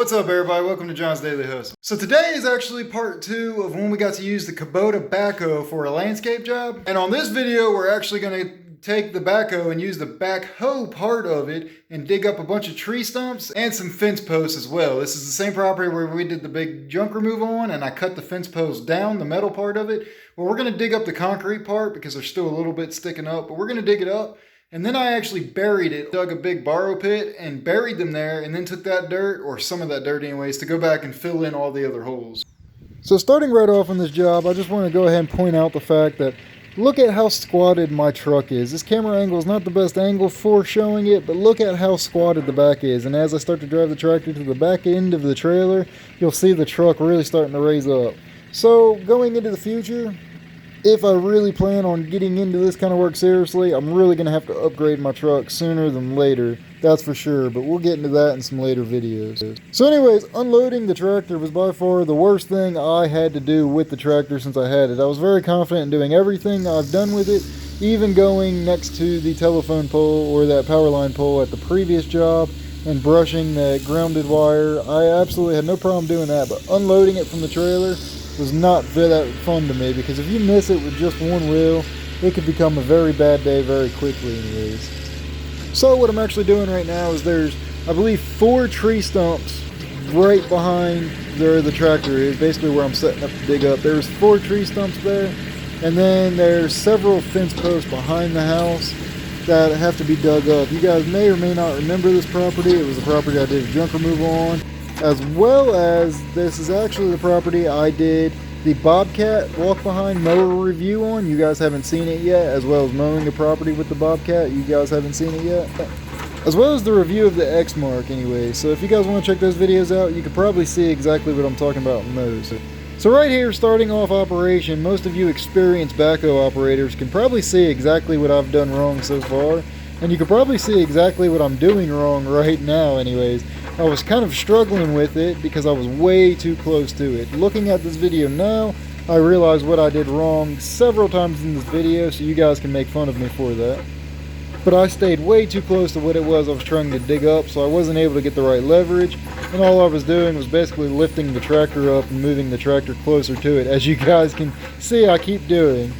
What's up everybody, welcome to John's Daily Hustle. So today is actually part 2 of when we got to use the Kubota Backhoe for a landscape job. And on this video, we're actually going to take the backhoe and use the backhoe part of it and dig up a bunch of tree stumps and some fence posts as well. This is the same property where we did the big junk removal on, and I cut the fence posts down, the metal part of it. Well, we're going to dig up the concrete part because they're still a little bit sticking up, but we're going to dig it up. And then I actually buried it, dug a big borrow pit and buried them there, and then took that dirt, or some of that dirt anyways, to go back and fill in all the other holes. So starting right off on this job, I just want to go ahead and point out the fact that look at how squatted my truck is. This camera angle is not the best angle for showing it, but look at how squatted the back is. And as I start to drive the tractor to the back end of the trailer, you'll see the truck really starting to raise up. So going into the future, if I really plan on getting into this kind of work seriously, I'm really going to have to upgrade my truck sooner than later. That's for sure, but we'll get into that in some later videos. So anyways, unloading the tractor was by far the worst thing I had to do with the tractor since I had it. I was very confident in doing everything I've done with it, even going next to the telephone pole or that power line pole at the previous job and brushing that grounded wire. I absolutely had no problem doing that, but unloading it from the trailer was not that fun to me, because if you miss it with just one wheel, it could become a very bad day very quickly anyways. So what I'm actually doing right now is there's, I believe, 4 tree stumps right behind where the tractor is, basically where I'm setting up to dig up. There's 4 tree stumps there, and then there's several fence posts behind the house that have to be dug up. You guys may or may not remember this property. It was a property I did junk removal on, as well as this is actually the property I did the Bobcat walk behind mower review on. You guys haven't seen it yet, as well as mowing the property with the Bobcat. You guys haven't seen it yet, as well as the review of the X mark anyway. So if you guys want to check those videos out, you could probably see exactly what I'm talking about in those. So right here, starting off operation, most of you experienced backhoe operators can probably see exactly what I've done wrong so far, and you can probably see exactly what I'm doing wrong right now anyways. I was kind of struggling with it because I was way too close to it. Looking at this video now, I realize what I did wrong several times in this video, so you guys can make fun of me for that. But I stayed way too close to what it was I was trying to dig up, so I wasn't able to get the right leverage, and all I was doing was basically lifting the tractor up and moving the tractor closer to it, as you guys can see I keep doing.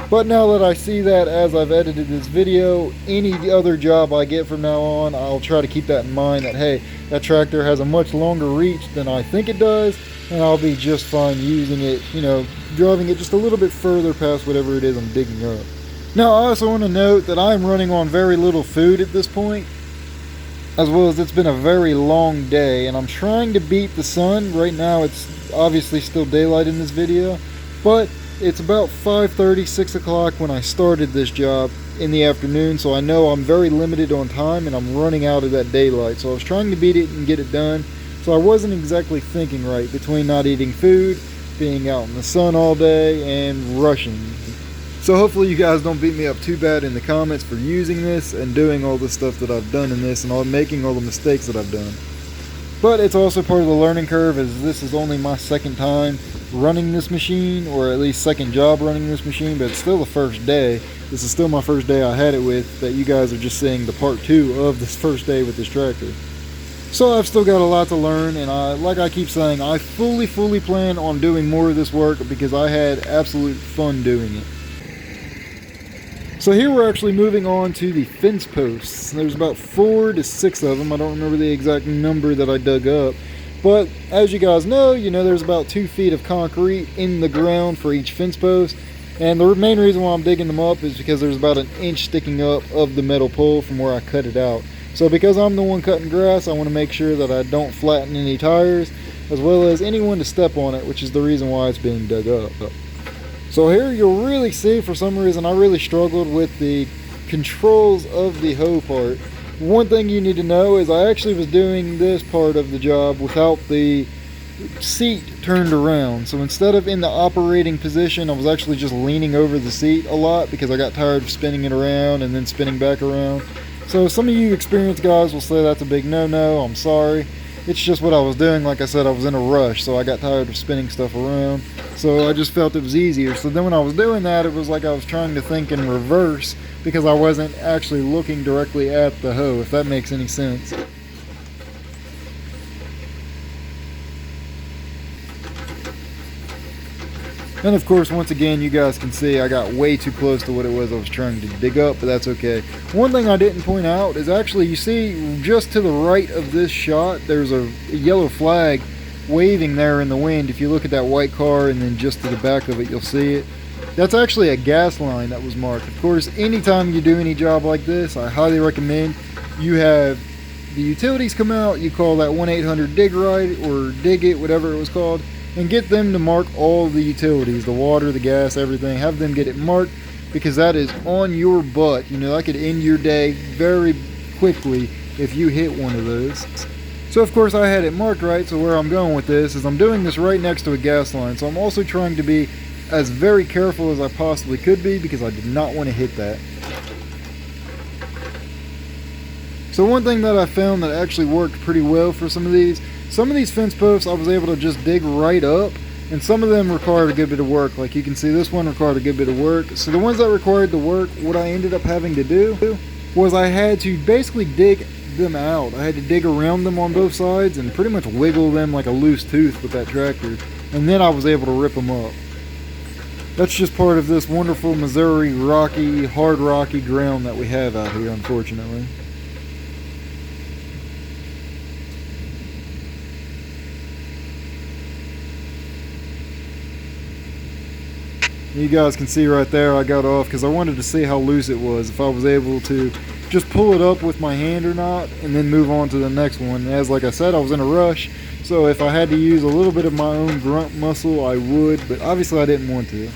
But now that I see that as I've edited this video, any other job I get from now on, I'll try to keep that in mind, that hey, that tractor has a much longer reach than I think it does, and I'll be just fine using it, you know, driving it just a little bit further past whatever it is I'm digging up. Now I also want to note that I'm running on very little food at this point, as well as it's been a very long day, and I'm trying to beat the sun. Right now it's obviously still daylight in this video, but it's about 5:30, 6 o'clock when I started this job in the afternoon, so I know I'm very limited on time and I'm running out of that daylight. So I was trying to beat it and get it done, so I wasn't exactly thinking right between not eating food, being out in the sun all day, and rushing. So hopefully you guys don't beat me up too bad in the comments for using this and doing all the stuff that I've done in this and making all the mistakes that I've done. But it's also part of the learning curve, as this is only my second time running this machine, or at least second job running this machine, but it's still the first day. This is still my first day I had it with, that you guys are just seeing the part 2 of this first day with this tractor. So I've still got a lot to learn, and like I keep saying, I fully plan on doing more of this work because I had absolute fun doing it. So here we're actually moving on to the fence posts. There's about 4 to 6 of them. I don't remember the exact number that I dug up. But as you guys know, there's about 2 feet of concrete in the ground for each fence post. And the main reason why I'm digging them up is because there's about 1 inch sticking up of the metal pole from where I cut it out. So because I'm the one cutting grass, I want to make sure that I don't flatten any tires, as well as anyone to step on it, which is the reason why it's being dug up. So here you'll really see, for some reason, I really struggled with the controls of the hoe part. One thing you need to know is I actually was doing this part of the job without the seat turned around. So instead of in the operating position, I was actually just leaning over the seat a lot because I got tired of spinning it around and then spinning back around. So some of you experienced guys will say that's a big no-no. I'm sorry. It's just what I was doing. Like I said, I was in a rush, so I got tired of spinning stuff around. So I just felt it was easier. So then when I was doing that, it was like I was trying to think in reverse because I wasn't actually looking directly at the hoe, if that makes any sense. And of course, once again, you guys can see I got way too close to what it was I was trying to dig up, but that's okay. One thing I didn't point out is actually, you see just to the right of this shot, there's a yellow flag waving there in the wind. If you look at that white car and then just to the back of it, you'll see it. That's actually a gas line that was marked. Of course, anytime you do any job like this, I highly recommend you have the utilities come out, you call that 1-800-DIG-RIGHT or dig it, whatever it was called, and get them to mark all the utilities, the water, the gas, everything. Have them get it marked, because that is on your butt. You know, that could end your day very quickly if you hit one of those. So of course I had it marked right, so where I'm going with this is I'm doing this right next to a gas line, so I'm also trying to be as very careful as I possibly could be, because I did not want to hit that. So one thing that I found that actually worked pretty well for some of these fence posts I was able to just dig right up, and some of them required a good bit of work. Like you can see, this one required a good bit of work. So the ones that required the work, what I ended up having to do was I had to basically dig them out. I had to dig around them on both sides and pretty much wiggle them like a loose tooth with that tractor, and then I was able to rip them up. That's just part of this wonderful Missouri rocky, hard rocky ground that we have out here, unfortunately. You guys can see right there I got off because I wanted to see how loose it was, if I was able to just pull it up with my hand or not, and then move on to the next one. As like I said, I was in a rush, so if I had to use a little bit of my own grunt muscle, I would, but obviously I didn't want to.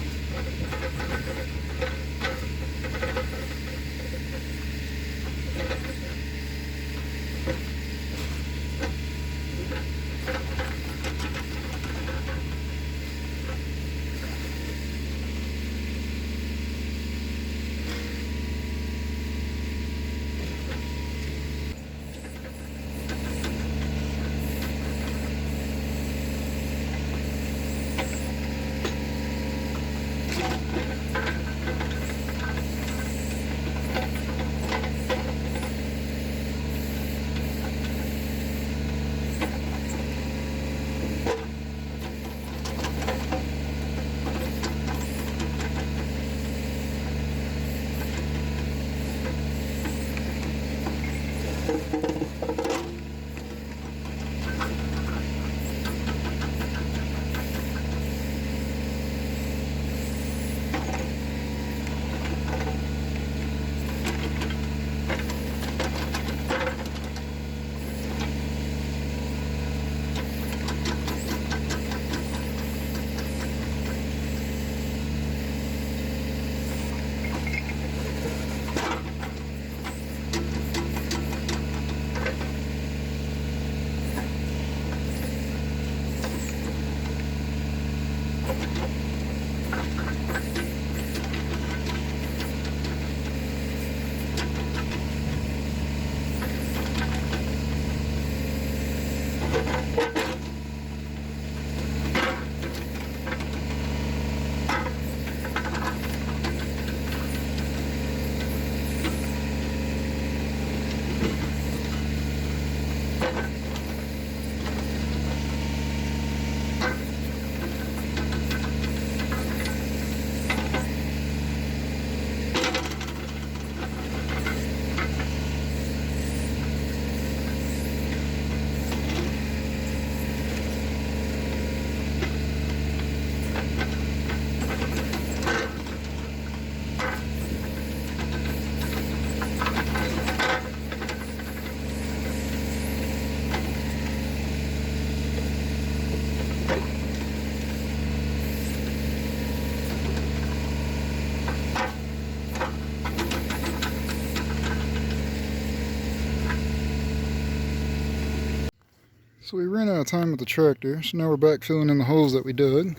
So we ran out of time with the tractor, so now we're back filling in the holes that we dug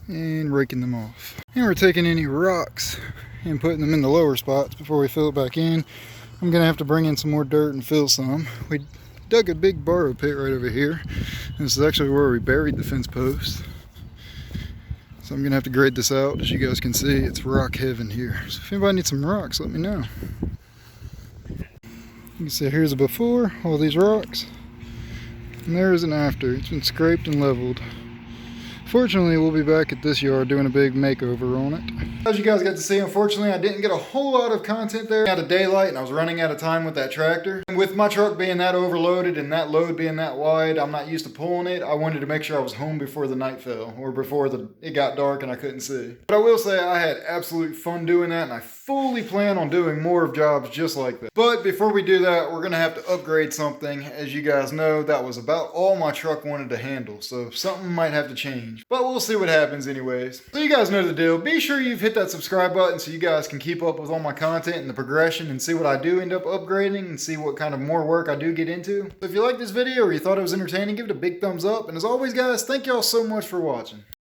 and raking them off. And we're taking any rocks and putting them in the lower spots before we fill it back in. I'm gonna have to bring in some more dirt and fill some. We dug a big borrow pit right over here. This is actually where we buried the fence post. So I'm gonna have to grade this out. As you guys can see, it's rock heaven here. So if anybody needs some rocks, let me know. You can see here's a before, all these rocks. And there's an after. It's been scraped and leveled. Fortunately, we'll be back at this yard doing a big makeover on it. As you guys got to see, unfortunately, I didn't get a whole lot of content there. Out of daylight, and I was running out of time with that tractor. And with my truck being that overloaded and that load being that wide, I'm not used to pulling it. I wanted to make sure I was home before the night fell, or before it got dark and I couldn't see. But I will say I had absolute fun doing that, and I fully plan on doing more of jobs just like that. But before we do that, we're gonna have to upgrade something. As you guys know, that was about all my truck wanted to handle, so something might have to change. But we'll see what happens anyways. So you guys know the deal. Be sure you've hit that subscribe button so you guys can keep up with all my content and the progression and see what I do end up upgrading and see what kind of more work I do get into. So if you like this video or you thought it was entertaining, give it a big thumbs up. And as always guys, thank y'all so much for watching.